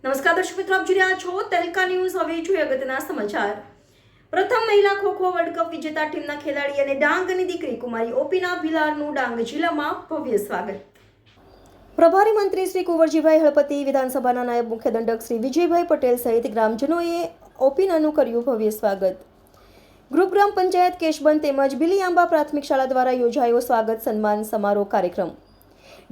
નમસ્કાર દર્શક મિત્રો, આપ જોઈ રહ્યા છો તહેલકા ન્યૂઝ। હવે જોઈએ અગત્યના સમાચાર। પ્રથમ મહિલા ખો-ખો વર્લ્ડ કપ વિજેતા ટીમના ખેલાડી અને ડાંગની દીકરી કુમારી ઓપીના ભીલારનું ડાંગ જિલ્લામાં ભવ્ય સ્વાગત। પ્રભારી મંત્રી શ્રી કુંવરજીભાઈ હળપતિ, વિધાનસભાના નાયબ મુખ્ય દંડક શ્રી વિજયભાઈ પટેલ સહિત ગ્રામજનોએ ઓપીનાનું કર્યું ભવ્ય સ્વાગત। ગ્રુપ ગ્રામ પંચાયત કેશબંધ તેમજ બિલીઆંબા પ્રાથમિક શાળા દ્વારા યોજાયો સ્વાગત સન્માન સમારોહ કાર્યક્રમ।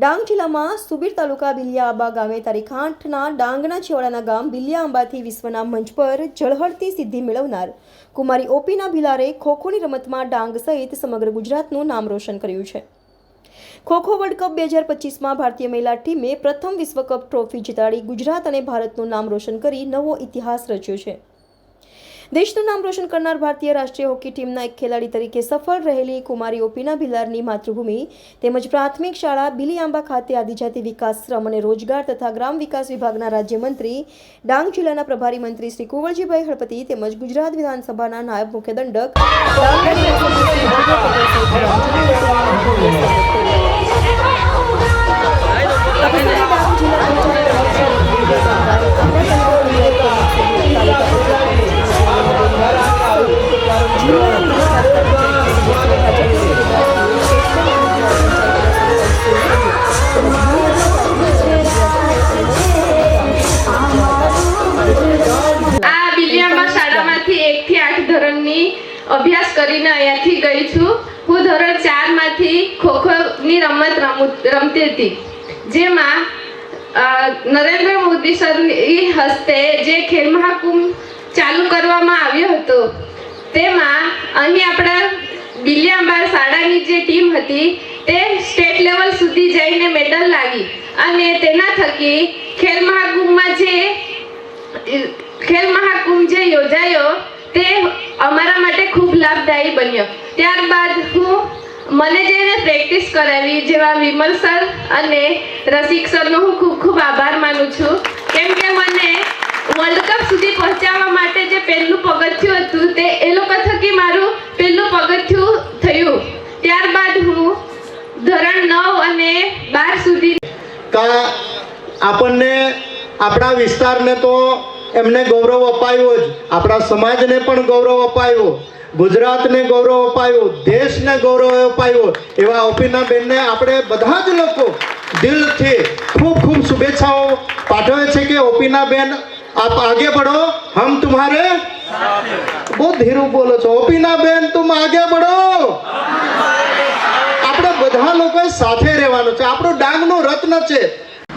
ડાંગ જિલ્લામાં સુબીર તાલુકા બિલિયાઆંબા ગામે તારીખ 8ના ડાંગના છેવાડાના ગામ બિલિયાઆંબાથી વિશ્વના મંચ પર ઝળહળતી સિદ્ધિ મેળવનાર કુમારી ઓપીના ભીલારે ખોખોની રમતમાં ડાંગ સહિત સમગ્ર ગુજરાતનું નામ રોશન કર્યું છે। ખોખો વર્લ્ડ કપ 2025માં ભારતીય મહિલા ટીમે પ્રથમ વિશ્વકપ ટ્રોફી જીતાડી ગુજરાત અને ભારતનું નામ રોશન કરી નવો ઇતિહાસ રચ્યો છે। દેશનું નામ રોશન કરનાર ભારતીય રાષ્ટ્રીય હોકી ટીમના એક ખેલાડી તરીકે સફળ રહેલી કુમારી ઓપીના ભીલારની માતૃભૂમિ તેમજ પ્રાથમિક શાળા બિલિયાંબા ખાતે આદિજાતિ વિકાસ, શ્રમ અને રોજગાર તથા ગ્રામ વિકાસ વિભાગના રાજ્યમંત્રી, ડાંગ જિલ્લાના પ્રભારી મંત્રી શ્રી કુંવરજીભાઈ હળપતિ તેમજ ગુજરાત વિધાનસભાના નાયબ મુખ્ય દંડક અભ્યાસ કરીને અહીંયાથી ગઈ છું। હું ધોરણ 4 માંથી ખોખોની રમત રમતી હતી, જેમાં નરેન્દ્ર મોદી સરની હસ્તે જે ખેલ મહાકુંભ ચાલુ કરવામાં આવ્યો હતો, તેમાં અહીં આપણા બિલિયાંબા શાળાની જે ટીમ હતી તે સ્ટેટ લેવલ સુધી જઈને મેડલ લાવી અને તેના થકી ખેલ મહાકુંભ જે યોજાયો તે અમારા માટે ખૂબ લાભદાયી બન્યો। ત્યારબાદ મને જેને પ્રેક્ટિસ કરાવી જેવા વિમલ સર અને રસિક સરનો હું ખૂબ ખૂબ આભાર માનું છું, કેમ કે મને વર્લ્ડ કપ સુધી પહોંચવા માટે જે પહેલું પગથિયું હતું તે એ લોકો થકી મારું પહેલું પગથિયું થયું। ત્યારબાદ હું ધોરણ 9 અને 12 સુધી આપણને આપણા વિસ્તારને તો એમને ગૌરવ અપાયું જ, આપણા સમાજને પણ ગૌરવ અપાયું, ગુજરાતને ગૌરવ અપાયું, દેશને ગૌરવ અપાયું। એવા ઓપીના બેનને આપણે બધા જ લોકો દિલથી ખૂબ ખૂબ શુભેચ્છાઓ પાઠવે છે કે ઓપીના બેન આપ આગે बढ़ो, हम तुम्हारे બહુ ધીરું બોલો છો, ઓપીના બેન तुम आगे बढ़ो। આપણે બધા લોકોએ સાથે રહેવાનું છે, આપણું ડાંગનું રત્ન છે।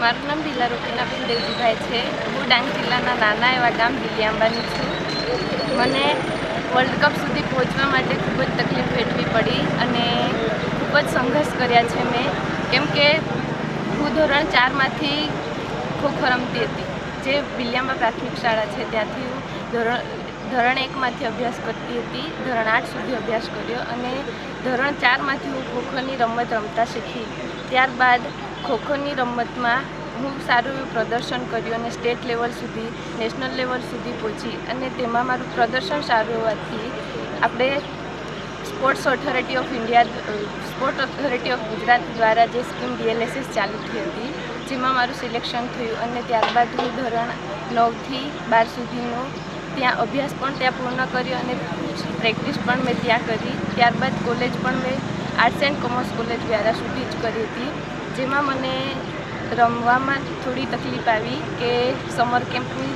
મારું નામ ભીલાર ઓપીનાબેન દેવજીભાઈ છે। હું ડાંગ જિલ્લાના નાના એવા ગામ બિલિયાંબાની છું। મને વર્લ્ડ કપ સુધી પહોંચવા માટે ખૂબ જ તકલીફ વેઠવી પડી અને ખૂબ જ સંઘર્ષ કર્યા છે મેં, કેમ કે હું ધોરણ 4માંથી ખોખો રમતી હતી, જે બિલિયાંબા પ્રાથમિક શાળા છે ત્યાંથી હું ધોરણ 1માંથી અભ્યાસ કરતી હતી, ધોરણ 8 સુધી અભ્યાસ કર્યો અને ધોરણ 4માંથી હું ખોખોની રમત રમતા શીખી। ત્યારબાદ ખોખોની રમતમાં હું સારું એવું પ્રદર્શન કર્યું અને સ્ટેટ લેવલ સુધી, નેશનલ લેવલ સુધી પહોંચી અને તેમાં મારું પ્રદર્શન સારું હોવાથી આપણે સ્પોર્ટ્સ ઓથોરિટી ઓફ ગુજરાત દ્વારા જે સ્કીમ DLSS ચાલુ થઈ હતી, જેમાં મારું સિલેક્શન થયું અને ત્યારબાદ હું ધોરણ 9થી 12 સુધીનો ત્યાં અભ્યાસ પણ ત્યાં પૂર્ણ કર્યો અને પ્રેક્ટિસ પણ મેં ત્યાં કરી। ત્યારબાદ કોલેજ પણ મેં arts and commerce college Vyara સુધી જ કરી હતી, જેમાં મને રમવામાં થોડી તકલીફ આવી કે સમર કેમ્પની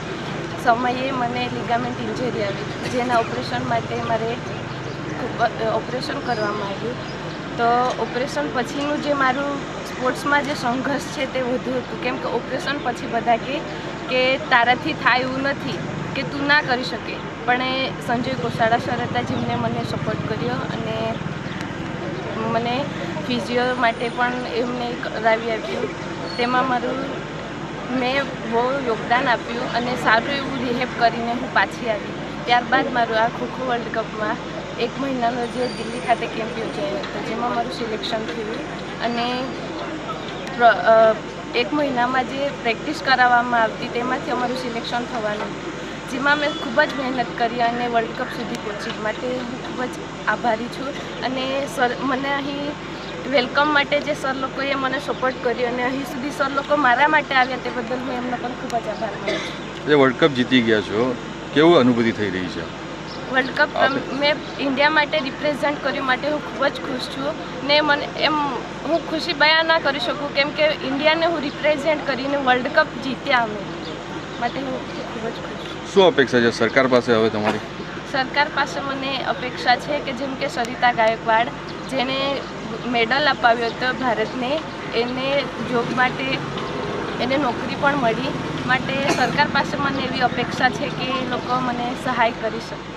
સમયે મને લિગામેન્ટ ઇન્જરી આવી, જેના ઓપરેશન માટે મારે ઓપરેશન કરવામાં આવ્યું। તો ઓપરેશન પછીનું જે મારું સ્પોર્ટ્સમાં જે સંઘર્ષ છે તે વધુ હતું, કેમ કે ઓપરેશન પછી બધા કે તારાથી થાય એવું નથી, કે તું ના કરી શકે, પણ એ સંજય ગોસાળા સર હતા જેમને મને સપોર્ટ કર્યો અને મને ફિઝિયો માટે પણ એમને કરાવી આપ્યું। તેમાં મેં બહુ યોગદાન આપ્યું અને સારું એવું રિહેબ કરીને હું પાછી આવી। ત્યારબાદ મારું આ ખોખો વર્લ્ડ કપમાં 1 મહિનાનો જે દિલ્હી ખાતે કેમ્પ યોજાયો હતો, જેમાં મારું સિલેક્શન થયું અને 1 મહિનામાં જે પ્રેક્ટિસ કરાવવામાં આવતી તેમાંથી અમારું સિલેક્શન થવાનું હતું। જેમાં મેં ખૂબ જ મહેનત કરી અને વર્લ્ડ કપ સુધી પહોંચી. માટે હું ખૂબ જ આભારી છું. અને સર મને અહીં વેલકમ માટે જે સર લોકોએ મને સપોર્ટ કર્યો અને અહીં સુધી સર લોકો મારા માટે આવ્યા તે બદલ હું એમનો પણ ખૂબ જ આભાર માનું છું. જે વર્લ્ડ કપ જીતી ગયા છો, કેવું અનુભૂતિ થઈ રહી છે? વર્લ્ડ કપ મેં ઇન્ડિયા માટે રિપ્રેઝેન્ટ કર્યું માટે હું ખૂબ જ ખુશ છું. ને મને હું ખુશી બયાન ના કરી શકું કેમ કે ઇન્ડિયાને હું રિપ્રેઝેન્ટ કરીને વર્લ્ડ કપ જીત્યા અમે. માટે હું ખૂબ જ ખુશ છું. શું અપેક્ષા છે સરકાર પાસે હવે તમારી? સરકાર પાસે મને અપેક્ષા છે કે જેમ કે સરિતા ગાયકવાડ જેને મેડલ અપાવ્યો હતો ભારતને, એને જોબ માટે એને નોકરી પણ મળી. માટે સરકાર પાસે મને એવી અપેક્ષા છે કે એ લોકો મને સહાય કરી શકે.